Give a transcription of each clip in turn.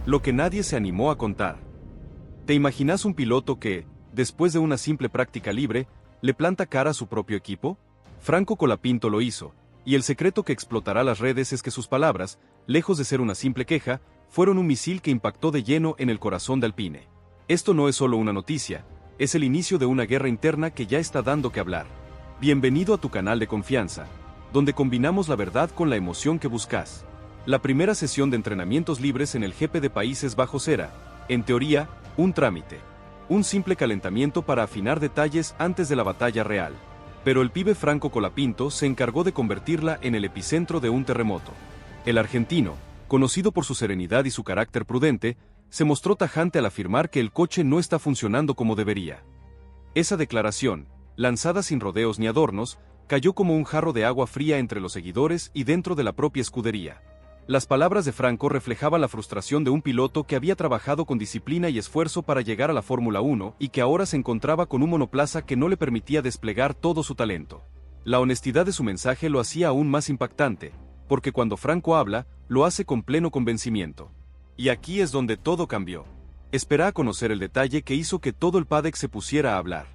Lo que nadie se animó a contar. ¿Te imaginas un piloto que, después de una simple práctica libre, le planta cara a su propio equipo? Franco Colapinto lo hizo, y el secreto que explotará las redes es que sus palabras, lejos de ser una simple queja, fueron un misil que impactó de lleno en el corazón de Alpine. Esto no es solo una noticia, es el inicio de una guerra interna que ya está dando que hablar. Bienvenido a tu canal de confianza, donde combinamos la verdad con la emoción que buscas. La primera sesión de entrenamientos libres en el GP de Países Bajos era, en teoría, un trámite. Un simple calentamiento para afinar detalles antes de la batalla real. Pero el pibe Franco Colapinto se encargó de convertirla en el epicentro de un terremoto. El argentino, conocido por su serenidad y su carácter prudente, se mostró tajante al afirmar que el coche no está funcionando como debería. Esa declaración, lanzada sin rodeos ni adornos, cayó como un jarro de agua fría entre los seguidores y dentro de la propia escudería. Las palabras de Franco reflejaban la frustración de un piloto que había trabajado con disciplina y esfuerzo para llegar a la Fórmula 1 y que ahora se encontraba con un monoplaza que no le permitía desplegar todo su talento. La honestidad de su mensaje lo hacía aún más impactante, porque cuando Franco habla, lo hace con pleno convencimiento. Y aquí es donde todo cambió. Espera a conocer el detalle que hizo que todo el paddock se pusiera a hablar.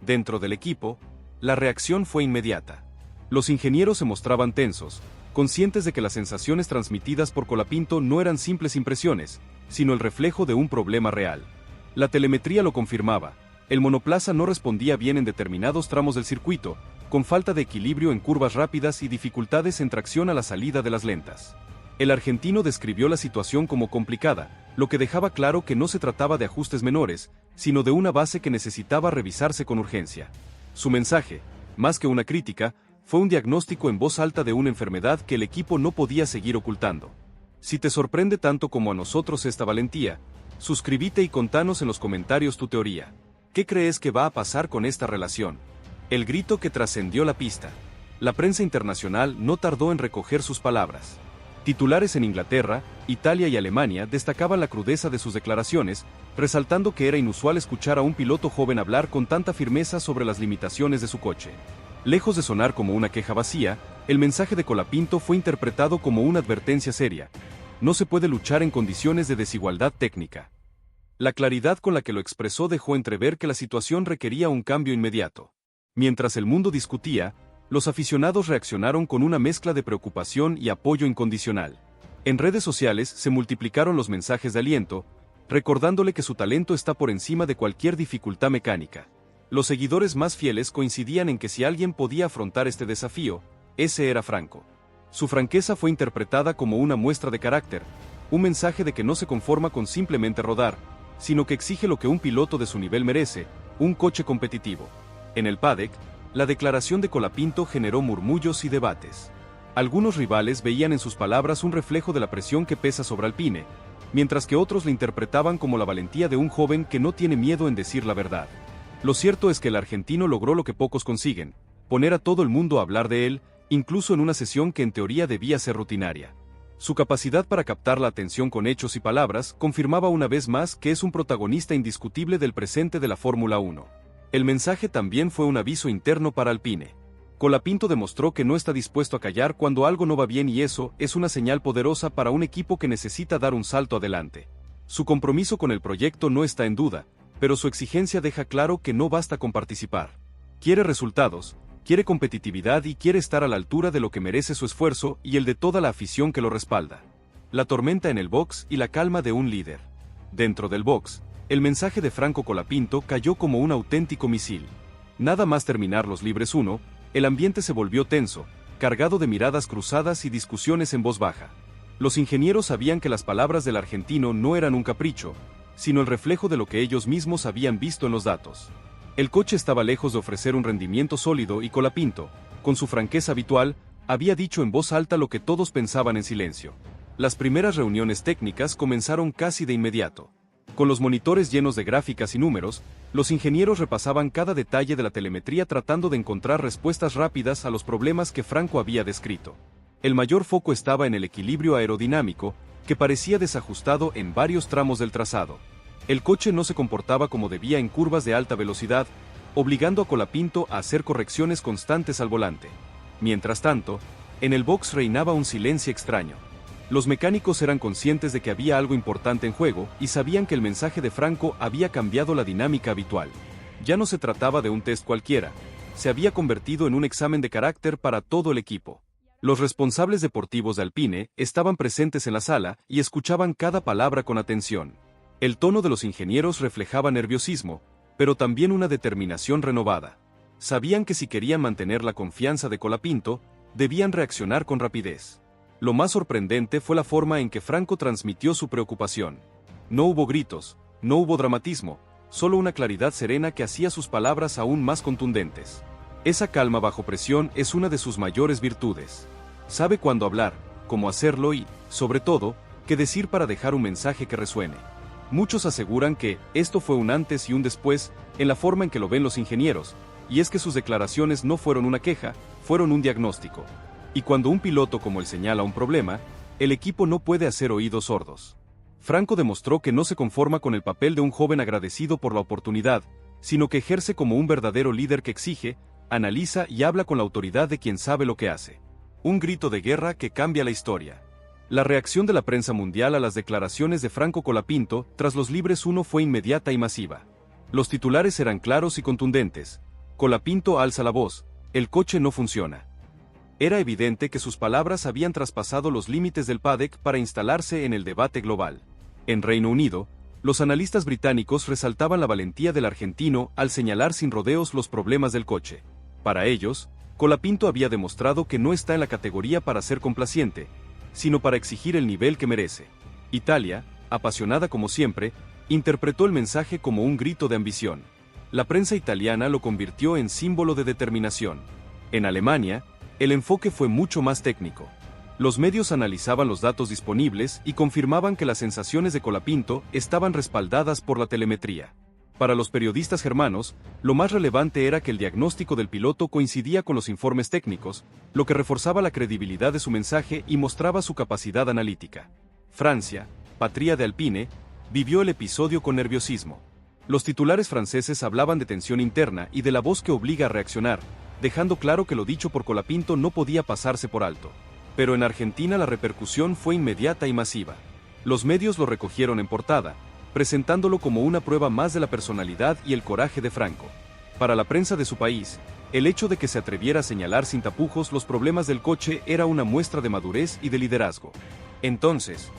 Dentro del equipo, la reacción fue inmediata. Los ingenieros se mostraban tensos, conscientes de que las sensaciones transmitidas por Colapinto no eran simples impresiones, sino el reflejo de un problema real. La telemetría lo confirmaba, el monoplaza no respondía bien en determinados tramos del circuito, con falta de equilibrio en curvas rápidas y dificultades en tracción a la salida de las lentas. El argentino describió la situación como complicada, lo que dejaba claro que no se trataba de ajustes menores, sino de una base que necesitaba revisarse con urgencia. Su mensaje, más que una crítica, fue un diagnóstico en voz alta de una enfermedad que el equipo no podía seguir ocultando. Si te sorprende tanto como a nosotros esta valentía, suscríbete y contanos en los comentarios tu teoría. ¿Qué crees que va a pasar con esta relación? El grito que trascendió la pista. La prensa internacional no tardó en recoger sus palabras. Titulares en Inglaterra, Italia y Alemania destacaban la crudeza de sus declaraciones, resaltando que era inusual escuchar a un piloto joven hablar con tanta firmeza sobre las limitaciones de su coche. Lejos de sonar como una queja vacía, el mensaje de Colapinto fue interpretado como una advertencia seria. No se puede luchar en condiciones de desigualdad técnica. La claridad con la que lo expresó dejó entrever que la situación requería un cambio inmediato. Mientras el mundo discutía, los aficionados reaccionaron con una mezcla de preocupación y apoyo incondicional. En redes sociales se multiplicaron los mensajes de aliento, recordándole que su talento está por encima de cualquier dificultad mecánica. Los seguidores más fieles coincidían en que si alguien podía afrontar este desafío, ese era Franco. Su franqueza fue interpretada como una muestra de carácter, un mensaje de que no se conforma con simplemente rodar, sino que exige lo que un piloto de su nivel merece, un coche competitivo. En el paddock, la declaración de Colapinto generó murmullos y debates. Algunos rivales veían en sus palabras un reflejo de la presión que pesa sobre Alpine, mientras que otros la interpretaban como la valentía de un joven que no tiene miedo en decir la verdad. Lo cierto es que el argentino logró lo que pocos consiguen, poner a todo el mundo a hablar de él, incluso en una sesión que en teoría debía ser rutinaria. Su capacidad para captar la atención con hechos y palabras confirmaba una vez más que es un protagonista indiscutible del presente de la Fórmula 1. El mensaje también fue un aviso interno para Alpine. Colapinto demostró que no está dispuesto a callar cuando algo no va bien y eso es una señal poderosa para un equipo que necesita dar un salto adelante. Su compromiso con el proyecto no está en duda, pero su exigencia deja claro que no basta con participar. Quiere resultados, quiere competitividad y quiere estar a la altura de lo que merece su esfuerzo y el de toda la afición que lo respalda. La tormenta en el box y la calma de un líder. Dentro del box, el mensaje de Franco Colapinto cayó como un auténtico misil. Nada más terminar los libres 1, el ambiente se volvió tenso, cargado de miradas cruzadas y discusiones en voz baja. Los ingenieros sabían que las palabras del argentino no eran un capricho, sino el reflejo de lo que ellos mismos habían visto en los datos. El coche estaba lejos de ofrecer un rendimiento sólido y Colapinto, con su franqueza habitual, había dicho en voz alta lo que todos pensaban en silencio. Las primeras reuniones técnicas comenzaron casi de inmediato. Con los monitores llenos de gráficas y números, los ingenieros repasaban cada detalle de la telemetría tratando de encontrar respuestas rápidas a los problemas que Franco había descrito. El mayor foco estaba en el equilibrio aerodinámico, que parecía desajustado en varios tramos del trazado. El coche no se comportaba como debía en curvas de alta velocidad, obligando a Colapinto a hacer correcciones constantes al volante. Mientras tanto, en el box reinaba un silencio extraño. Los mecánicos eran conscientes de que había algo importante en juego y sabían que el mensaje de Franco había cambiado la dinámica habitual. Ya no se trataba de un test cualquiera, se había convertido en un examen de carácter para todo el equipo. Los responsables deportivos de Alpine estaban presentes en la sala y escuchaban cada palabra con atención. El tono de los ingenieros reflejaba nerviosismo, pero también una determinación renovada. Sabían que si querían mantener la confianza de Colapinto, debían reaccionar con rapidez. Lo más sorprendente fue la forma en que Franco transmitió su preocupación. No hubo gritos, no hubo dramatismo, solo una claridad serena que hacía sus palabras aún más contundentes. Esa calma bajo presión es una de sus mayores virtudes. Sabe cuándo hablar, cómo hacerlo y, sobre todo, qué decir para dejar un mensaje que resuene. Muchos aseguran que esto fue un antes y un después en la forma en que lo ven los ingenieros, y es que sus declaraciones no fueron una queja, fueron un diagnóstico. Y cuando un piloto como él señala un problema, el equipo no puede hacer oídos sordos. Franco demostró que no se conforma con el papel de un joven agradecido por la oportunidad, sino que ejerce como un verdadero líder que exige, analiza y habla con la autoridad de quien sabe lo que hace. Un grito de guerra que cambia la historia. La reacción de la prensa mundial a las declaraciones de Franco Colapinto tras los libres 1 fue inmediata y masiva. Los titulares eran claros y contundentes. Colapinto alza la voz, el coche no funciona. Era evidente que sus palabras habían traspasado los límites del paddock para instalarse en el debate global. En Reino Unido, los analistas británicos resaltaban la valentía del argentino al señalar sin rodeos los problemas del coche. Para ellos, Colapinto había demostrado que no está en la categoría para ser complaciente, sino para exigir el nivel que merece. Italia, apasionada como siempre, interpretó el mensaje como un grito de ambición. La prensa italiana lo convirtió en símbolo de determinación. En Alemania, el enfoque fue mucho más técnico. Los medios analizaban los datos disponibles y confirmaban que las sensaciones de Colapinto estaban respaldadas por la telemetría. Para los periodistas germanos, lo más relevante era que el diagnóstico del piloto coincidía con los informes técnicos, lo que reforzaba la credibilidad de su mensaje y mostraba su capacidad analítica. Francia, patria de Alpine, vivió el episodio con nerviosismo. Los titulares franceses hablaban de tensión interna y de la voz que obliga a reaccionar, dejando claro que lo dicho por Colapinto no podía pasarse por alto. Pero en Argentina la repercusión fue inmediata y masiva. Los medios lo recogieron en portada, presentándolo como una prueba más de la personalidad y el coraje de Franco. Para la prensa de su país, el hecho de que se atreviera a señalar sin tapujos los problemas del coche era una muestra de madurez y de liderazgo. Entonces,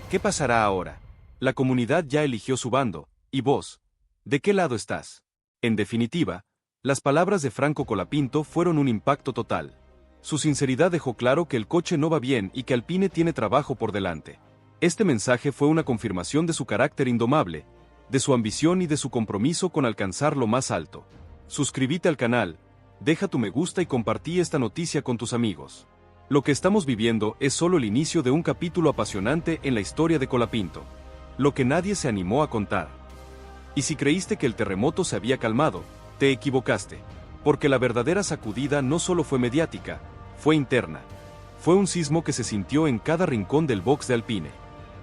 ¿qué pasará ahora? La comunidad ya eligió su bando, ¿y vos? ¿De qué lado estás? En definitiva, las palabras de Franco Colapinto fueron un impacto total. Su sinceridad dejó claro que el coche no va bien y que Alpine tiene trabajo por delante. Este mensaje fue una confirmación de su carácter indomable, de su ambición y de su compromiso con alcanzar lo más alto. Suscríbete al canal, deja tu me gusta y compartí esta noticia con tus amigos. Lo que estamos viviendo es solo el inicio de un capítulo apasionante en la historia de Colapinto. Lo que nadie se animó a contar. Y si creíste que el terremoto se había calmado, te equivocaste. Porque la verdadera sacudida no solo fue mediática, fue interna. Fue un sismo que se sintió en cada rincón del box de Alpine.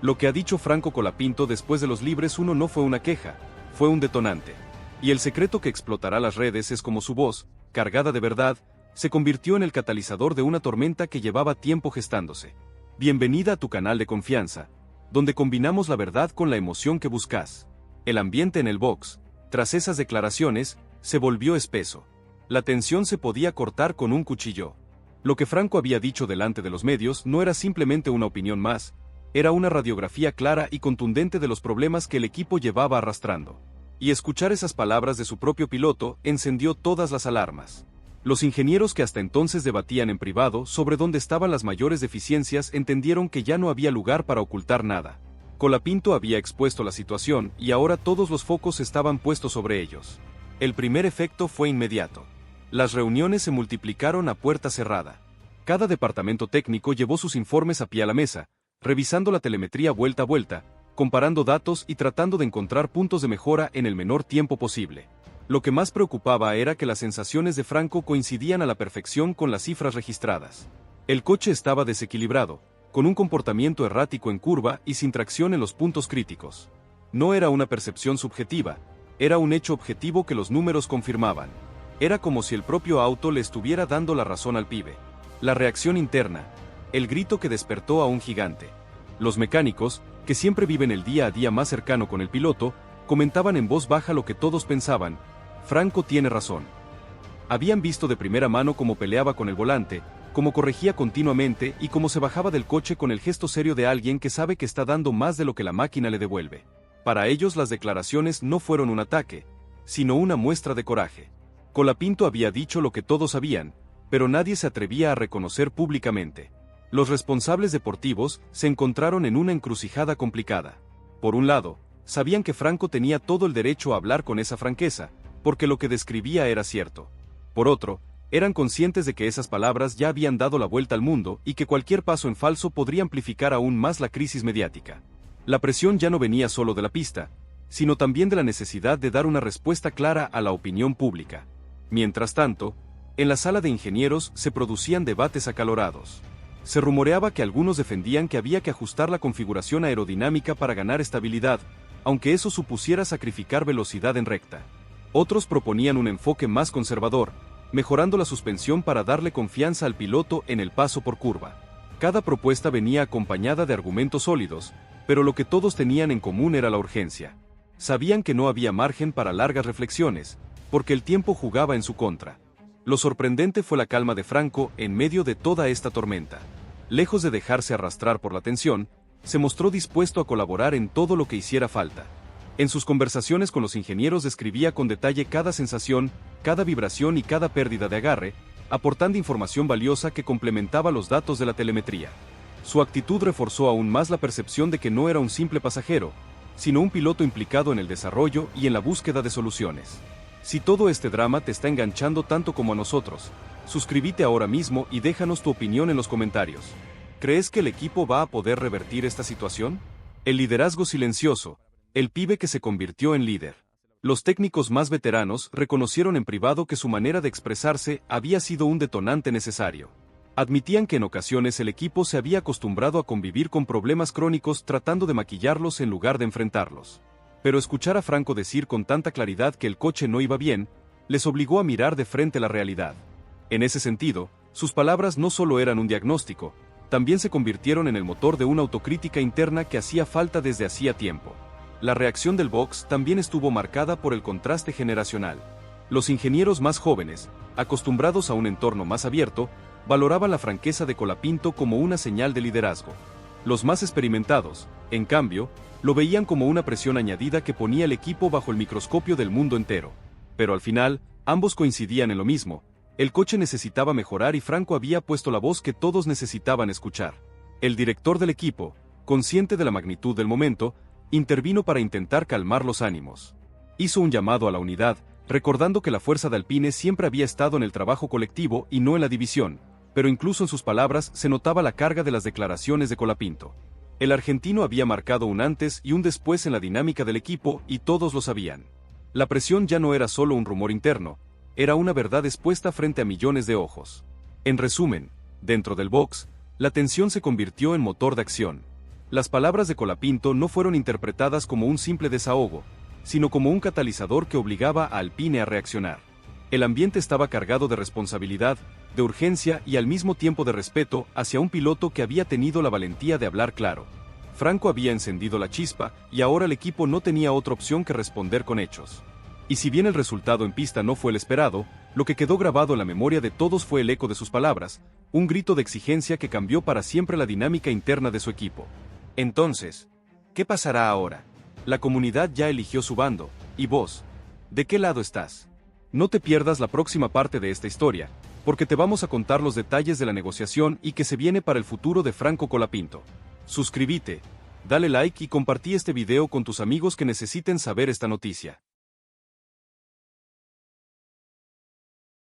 Lo que ha dicho Franco Colapinto después de los libres 1 no fue una queja, fue un detonante. Y el secreto que explotará las redes es como su voz, cargada de verdad, se convirtió en el catalizador de una tormenta que llevaba tiempo gestándose. Bienvenida a tu canal de confianza, donde combinamos la verdad con la emoción que buscas. El ambiente en el box, tras esas declaraciones, se volvió espeso. La tensión se podía cortar con un cuchillo. Lo que Franco había dicho delante de los medios no era simplemente una opinión más, era una radiografía clara y contundente de los problemas que el equipo llevaba arrastrando. Y escuchar esas palabras de su propio piloto encendió todas las alarmas. Los ingenieros que hasta entonces debatían en privado sobre dónde estaban las mayores deficiencias entendieron que ya no había lugar para ocultar nada. Colapinto había expuesto la situación y ahora todos los focos estaban puestos sobre ellos. El primer efecto fue inmediato. Las reuniones se multiplicaron a puerta cerrada. Cada departamento técnico llevó sus informes a pie a la mesa, revisando la telemetría vuelta a vuelta, comparando datos y tratando de encontrar puntos de mejora en el menor tiempo posible. Lo que más preocupaba era que las sensaciones de Franco coincidían a la perfección con las cifras registradas. El coche estaba desequilibrado, con un comportamiento errático en curva y sin tracción en los puntos críticos. No era una percepción subjetiva, era un hecho objetivo que los números confirmaban. Era como si el propio auto le estuviera dando la razón al pibe. La reacción interna, el grito que despertó a un gigante. Los mecánicos, que siempre viven el día a día más cercano con el piloto, comentaban en voz baja lo que todos pensaban: Franco tiene razón. Habían visto de primera mano cómo peleaba con el volante, cómo corregía continuamente y cómo se bajaba del coche con el gesto serio de alguien que sabe que está dando más de lo que la máquina le devuelve. Para ellos las declaraciones no fueron un ataque, sino una muestra de coraje. Colapinto había dicho lo que todos sabían, pero nadie se atrevía a reconocer públicamente. Los responsables deportivos se encontraron en una encrucijada complicada. Por un lado, sabían que Franco tenía todo el derecho a hablar con esa franqueza, porque lo que describía era cierto. Por otro, eran conscientes de que esas palabras ya habían dado la vuelta al mundo y que cualquier paso en falso podría amplificar aún más la crisis mediática. La presión ya no venía solo de la pista, sino también de la necesidad de dar una respuesta clara a la opinión pública. Mientras tanto, en la sala de ingenieros se producían debates acalorados. Se rumoreaba que algunos defendían que había que ajustar la configuración aerodinámica para ganar estabilidad, aunque eso supusiera sacrificar velocidad en recta. Otros proponían un enfoque más conservador, mejorando la suspensión para darle confianza al piloto en el paso por curva. Cada propuesta venía acompañada de argumentos sólidos, pero lo que todos tenían en común era la urgencia. Sabían que no había margen para largas reflexiones, porque el tiempo jugaba en su contra. Lo sorprendente fue la calma de Franco en medio de toda esta tormenta. Lejos de dejarse arrastrar por la tensión, se mostró dispuesto a colaborar en todo lo que hiciera falta. En sus conversaciones con los ingenieros describía con detalle cada sensación, cada vibración y cada pérdida de agarre, aportando información valiosa que complementaba los datos de la telemetría. Su actitud reforzó aún más la percepción de que no era un simple pasajero, sino un piloto implicado en el desarrollo y en la búsqueda de soluciones. Si todo este drama te está enganchando tanto como a nosotros, suscríbete ahora mismo y déjanos tu opinión en los comentarios. ¿Crees que el equipo va a poder revertir esta situación? El liderazgo silencioso, el pibe que se convirtió en líder. Los técnicos más veteranos reconocieron en privado que su manera de expresarse había sido un detonante necesario. Admitían que en ocasiones el equipo se había acostumbrado a convivir con problemas crónicos tratando de maquillarlos en lugar de enfrentarlos. Pero escuchar a Franco decir con tanta claridad que el coche no iba bien, les obligó a mirar de frente la realidad. En ese sentido, sus palabras no solo eran un diagnóstico, también se convirtieron en el motor de una autocrítica interna que hacía falta desde hacía tiempo. La reacción del box también estuvo marcada por el contraste generacional. Los ingenieros más jóvenes, acostumbrados a un entorno más abierto, valoraban la franqueza de Colapinto como una señal de liderazgo. Los más experimentados, en cambio, lo veían como una presión añadida que ponía al equipo bajo el microscopio del mundo entero. Pero al final, ambos coincidían en lo mismo: el coche necesitaba mejorar y Franco había puesto la voz que todos necesitaban escuchar. El director del equipo, consciente de la magnitud del momento, intervino para intentar calmar los ánimos. Hizo un llamado a la unidad, recordando que la fuerza de Alpine siempre había estado en el trabajo colectivo y no en la división, pero incluso en sus palabras se notaba la carga de las declaraciones de Colapinto. El argentino había marcado un antes y un después en la dinámica del equipo y todos lo sabían. La presión ya no era solo un rumor interno, era una verdad expuesta frente a millones de ojos. En resumen, dentro del box, la tensión se convirtió en motor de acción. Las palabras de Colapinto no fueron interpretadas como un simple desahogo, sino como un catalizador que obligaba a Alpine a reaccionar. El ambiente estaba cargado de responsabilidad, de urgencia y al mismo tiempo de respeto hacia un piloto que había tenido la valentía de hablar claro. Franco había encendido la chispa y ahora el equipo no tenía otra opción que responder con hechos. Y si bien el resultado en pista no fue el esperado, lo que quedó grabado en la memoria de todos fue el eco de sus palabras, un grito de exigencia que cambió para siempre la dinámica interna de su equipo. Entonces, ¿qué pasará ahora? La comunidad ya eligió su bando, ¿y vos? ¿De qué lado estás? No te pierdas la próxima parte de esta historia, porque te vamos a contar los detalles de la negociación y que se viene para el futuro de Franco Colapinto. Suscríbete, dale like y compartí este video con tus amigos que necesiten saber esta noticia.